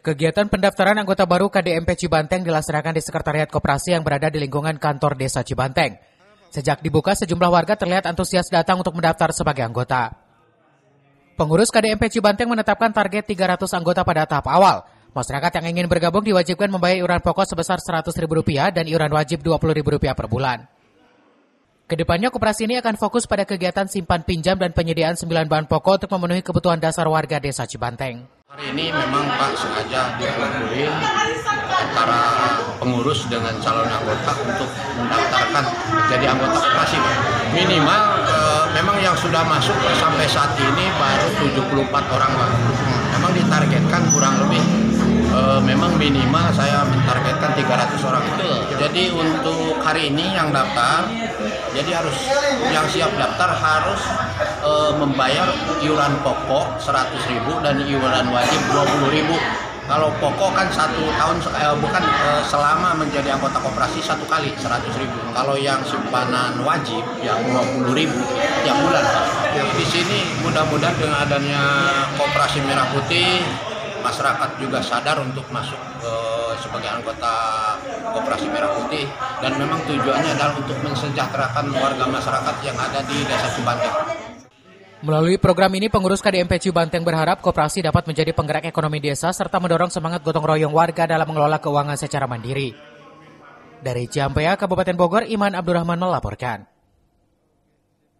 Kegiatan pendaftaran anggota baru KDMP Cibanteng dilaksanakan di Sekretariat Koperasi yang berada di lingkungan kantor Desa Cibanteng. Sejak dibuka, sejumlah warga terlihat antusias datang untuk mendaftar sebagai anggota. Pengurus KDMP Cibanteng menetapkan target 300 anggota pada tahap awal. Masyarakat yang ingin bergabung diwajibkan membayar iuran pokok sebesar Rp100.000 dan iuran wajib Rp20.000 per bulan. Kedepannya, koperasi ini akan fokus pada kegiatan simpan pinjam dan penyediaan 9 bahan pokok untuk memenuhi kebutuhan dasar warga Desa Cibanteng. Hari ini memang Pak sengaja dikumpulin antara pengurus dengan calon anggota untuk mendaftarkan jadi anggota koperasi. Minimal memang yang sudah masuk sampai saat ini baru 74 orang Pak. Memang ditargetkan kurang lebih memang minimal saya mentargetkan 300 orang. Jadi untuk hari ini yang daftar, jadi harus yang siap daftar harus membayar iuran pokok 100.000 dan iuran wajib 20.000. Kalau pokok kan 1 tahun selama menjadi anggota koperasi 1 kali 100.000. Kalau yang simpanan wajib yang 20.000 tiap bulan. Di sini mudah-mudahan dengan adanya Koperasi Merah Putih, masyarakat juga sadar untuk masuk sebagai anggota Koperasi Merah Putih, dan memang tujuannya adalah untuk mensejahterakan warga masyarakat yang ada di Desa Cibanteng. Melalui program ini, pengurus KDMP Cibanteng berharap koperasi dapat menjadi penggerak ekonomi desa serta mendorong semangat gotong royong warga dalam mengelola keuangan secara mandiri. Dari Ciampea, Kabupaten Bogor, Iman Abdurrahman melaporkan.